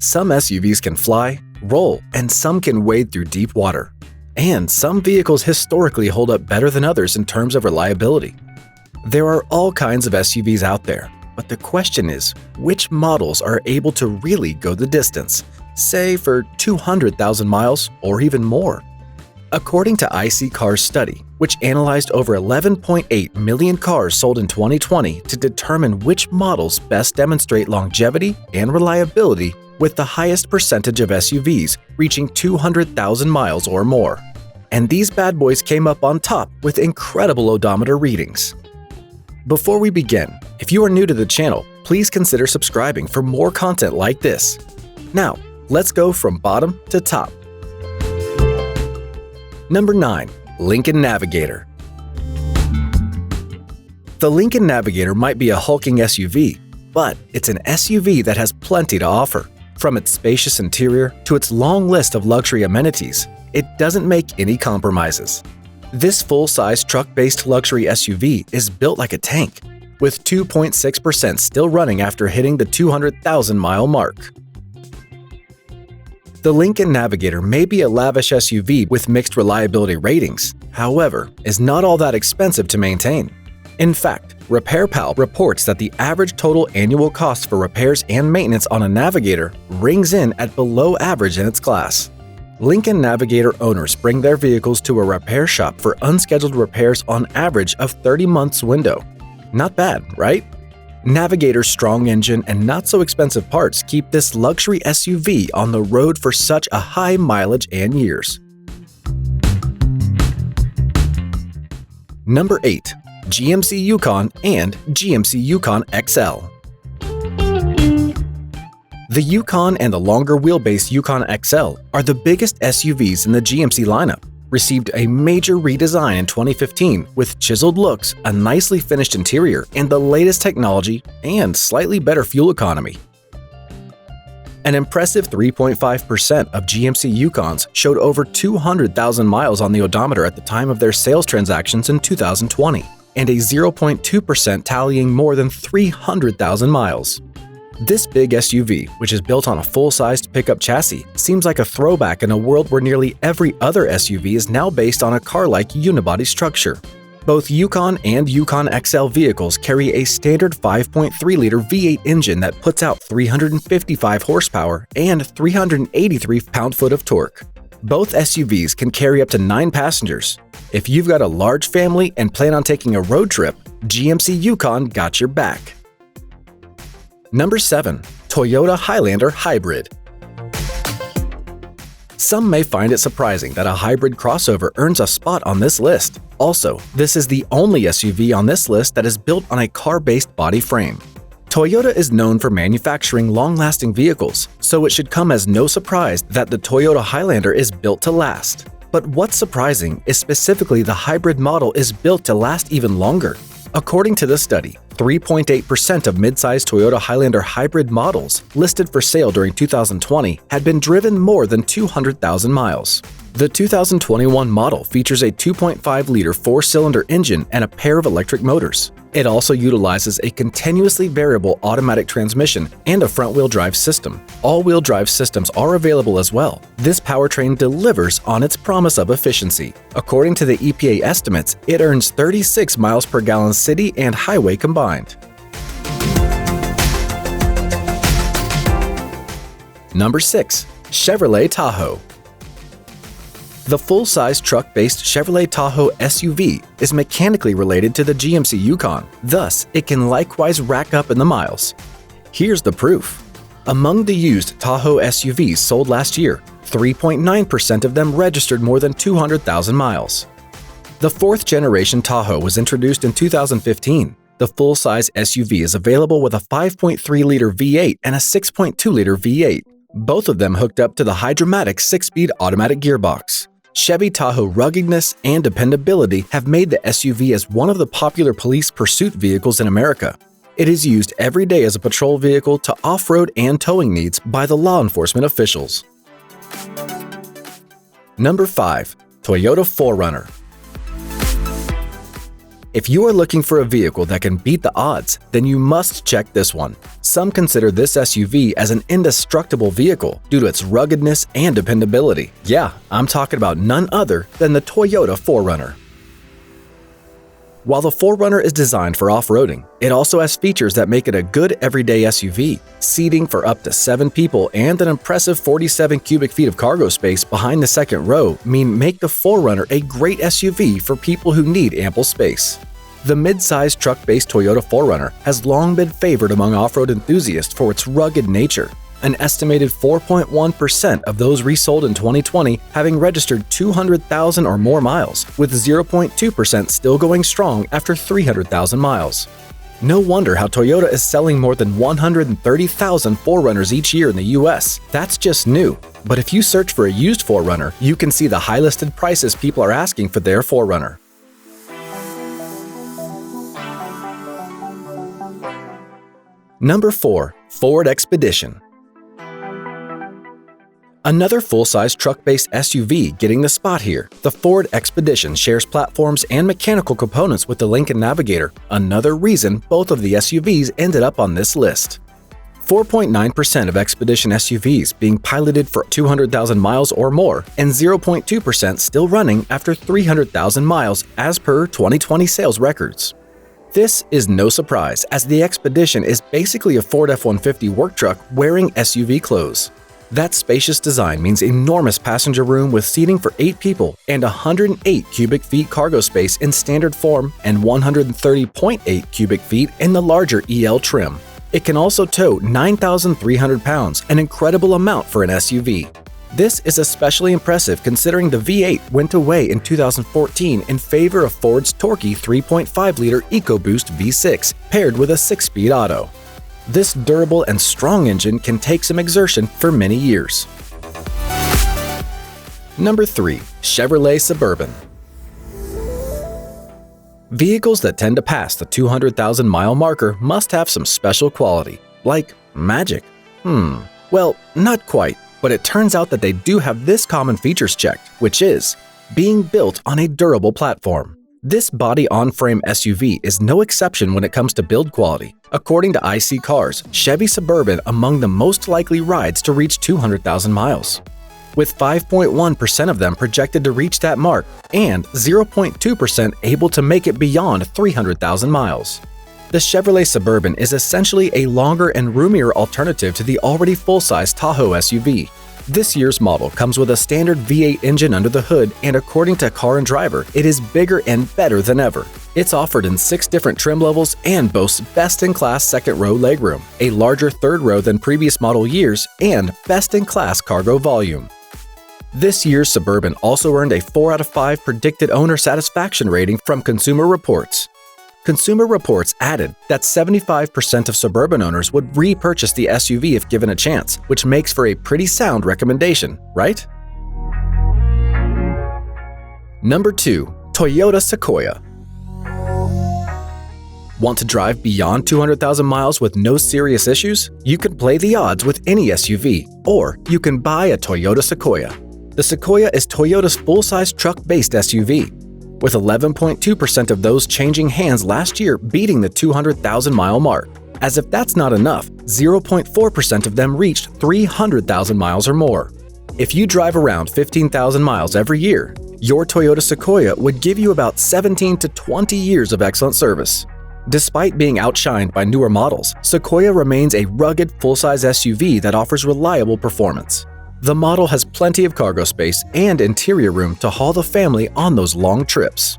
Some SUVs can fly, roll, and some can wade through deep water. And some vehicles historically hold up better than others in terms of reliability. There are all kinds of SUVs out there, but the question is, which models are able to really go the distance, say for 200,000 miles or even more? According to iSeeCars study, which analyzed over 11.8 million cars sold in 2020 to determine which models best demonstrate longevity and reliability with the highest percentage of SUVs reaching 200,000 miles or more. And these bad boys came up on top with incredible odometer readings. Before we begin, if you are new to the channel, please consider subscribing for more content like this. Now, let's go from bottom to top. Number 9. Lincoln Navigator. The Lincoln Navigator might be a hulking SUV, but it's an SUV that has plenty to offer. From its spacious interior to its long list of luxury amenities, it doesn't make any compromises. This full-size truck-based luxury SUV is built like a tank, with 2.6% still running after hitting the 200,000-mile mark. The Lincoln Navigator may be a lavish SUV with mixed reliability ratings, however, is not all that expensive to maintain. In fact, RepairPal reports that the average total annual cost for repairs and maintenance on a Navigator rings in at below average in its class. Lincoln Navigator owners bring their vehicles to a repair shop for unscheduled repairs on average of 30 months window. Not bad, right? Navigator's strong engine and not-so-expensive parts keep this luxury SUV on the road for such a high mileage and years. Number 8. GMC Yukon and GMC Yukon XL. The Yukon and the longer wheelbase Yukon XL are the biggest SUVs in the GMC lineup. Received a major redesign in 2015 with chiseled looks, a nicely finished interior, and the latest technology and slightly better fuel economy. An impressive 3.5% of GMC Yukons showed over 200,000 miles on the odometer at the time of their sales transactions in 2020, and a 0.2% tallying more than 300,000 miles. This big SUV, which is built on a full-sized pickup chassis, seems like a throwback in a world where nearly every other SUV is now based on a car-like unibody structure. Both Yukon and Yukon XL vehicles carry a standard 5.3-liter V8 engine that puts out 355 horsepower and 383 pound-foot of torque. Both SUVs can carry up to 9 passengers. If you've got a large family and plan on taking a road trip, GMC Yukon got your back. Number 7. Toyota Highlander Hybrid. Some may find it surprising that a hybrid crossover earns a spot on this list. Also, this is the only SUV on this list that is built on a car-based body frame. Toyota is known for manufacturing long-lasting vehicles, so it should come as no surprise that the Toyota Highlander is built to last. But what's surprising is specifically the hybrid model is built to last even longer. According to the study, 3.8% of midsize Toyota Highlander hybrid models listed for sale during 2020 had been driven more than 200,000 miles. The 2021 model features a 2.5-liter 4-cylinder engine and a pair of electric motors. It also utilizes a continuously variable automatic transmission and a front-wheel drive system. All-wheel drive systems are available as well. This powertrain delivers on its promise of efficiency. According to the EPA estimates, it earns 36 miles per gallon city and highway combined. Number 6. Chevrolet Tahoe. The full-size truck-based Chevrolet Tahoe SUV is mechanically related to the GMC Yukon, thus it can likewise rack up in the miles. Here's the proof. Among the used Tahoe SUVs sold last year, 3.9% of them registered more than 200,000 miles. The 4th-generation Tahoe was introduced in 2015. The full-size SUV is available with a 5.3-liter V8 and a 6.2-liter V8, both of them hooked up to the Hydra-Matic 6-speed automatic gearbox. Chevy Tahoe ruggedness and dependability have made the SUV as one of the popular police pursuit vehicles in America. It is used every day as a patrol vehicle to off-road and towing needs by the law enforcement officials. Number 5. Toyota 4Runner. If you are looking for a vehicle that can beat the odds, then you must check this one. Some consider this SUV as an indestructible vehicle due to its ruggedness and dependability. Yeah, I'm talking about none other than the Toyota 4Runner. While the 4Runner is designed for off-roading, it also has features that make it a good everyday SUV. Seating for up to 7 people and an impressive 47 cubic feet of cargo space behind the second row make the 4Runner a great SUV for people who need ample space. The mid-sized truck-based Toyota 4Runner has long been favored among off-road enthusiasts for its rugged nature. An estimated 4.1% of those resold in 2020 having registered 200,000 or more miles, with 0.2% still going strong after 300,000 miles. No wonder how Toyota is selling more than 130,000 4Runners each year in the US. That's just new. But if you search for a used 4Runner, you can see the high listed prices people are asking for their 4Runner. Number 4. Ford Expedition. Another full-size truck-based SUV getting the spot here. The Ford Expedition shares platforms and mechanical components with the Lincoln Navigator, another reason both of the SUVs ended up on this list. 4.9% of Expedition SUVs being piloted for 200,000 miles or more, and 0.2% still running after 300,000 miles as per 2020 sales records. This is no surprise, as the Expedition is basically a Ford F-150 work truck wearing SUV clothes. That spacious design means enormous passenger room with seating for 8 people and 108 cubic feet cargo space in standard form and 130.8 cubic feet in the larger EL trim. It can also tow 9,300 pounds, an incredible amount for an SUV. This is especially impressive considering the V8 went away in 2014 in favor of Ford's torquey 3.5-liter EcoBoost V6 paired with a 6-speed auto. This durable and strong engine can take some exertion for many years. Number 3. Chevrolet Suburban. Vehicles that tend to pass the 200,000-mile marker must have some special quality, like magic. Well, not quite, but it turns out that they do have this common features checked, which is being built on a durable platform. This body-on-frame SUV is no exception when it comes to build quality. According to iSeeCars, Chevy Suburban among the most likely rides to reach 200,000 miles, with 5.1% of them projected to reach that mark and 0.2% able to make it beyond 300,000 miles. The Chevrolet Suburban is essentially a longer and roomier alternative to the already full-size Tahoe SUV. This year's model comes with a standard V8 engine under the hood, and according to Car and Driver, it is bigger and better than ever. It's offered in 6 different trim levels and boasts best-in-class second-row legroom, a larger third row than previous model years, and best-in-class cargo volume. This year's Suburban also earned a 4 out of 5 predicted owner satisfaction rating from Consumer Reports. Consumer Reports added that 75% of Suburban owners would repurchase the SUV if given a chance, which makes for a pretty sound recommendation, right? Number 2. Toyota Sequoia. Want to drive beyond 200,000 miles with no serious issues? You can play the odds with any SUV, or you can buy a Toyota Sequoia. The Sequoia is Toyota's full-size truck-based SUV, with 11.2% of those changing hands last year beating the 200,000-mile mark. As if that's not enough, 0.4% of them reached 300,000 miles or more. If you drive around 15,000 miles every year, your Toyota Sequoia would give you about 17 to 20 years of excellent service. Despite being outshined by newer models, Sequoia remains a rugged full-size SUV that offers reliable performance. The model has plenty of cargo space and interior room to haul the family on those long trips.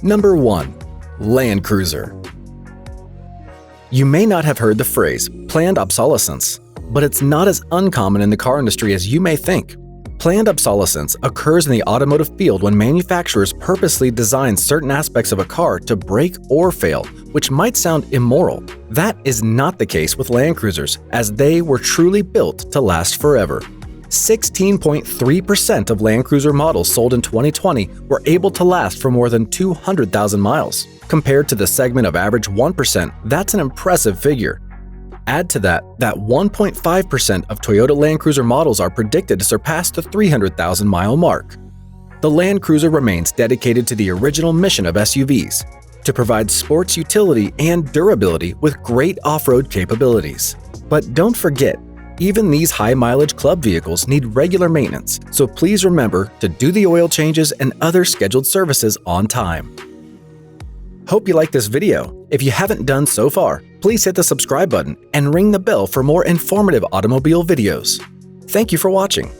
Number 1. Land Cruiser. You may not have heard the phrase planned obsolescence, but it's not as uncommon in the car industry as you may think. Planned obsolescence occurs in the automotive field when manufacturers purposely design certain aspects of a car to break or fail, which might sound immoral. That is not the case with Land Cruisers, as they were truly built to last forever. 16.3% of Land Cruiser models sold in 2020 were able to last for more than 200,000 miles. Compared to the segment of average 1%, that's an impressive figure. Add to that 1.5% of Toyota Land Cruiser models are predicted to surpass the 300,000-mile mark. The Land Cruiser remains dedicated to the original mission of SUVs, to provide sports utility and durability with great off-road capabilities. But don't forget, even these high-mileage club vehicles need regular maintenance, so please remember to do the oil changes and other scheduled services on time. Hope you liked this video. If you haven't done so far, please hit the subscribe button and ring the bell for more informative automobile videos. Thank you for watching.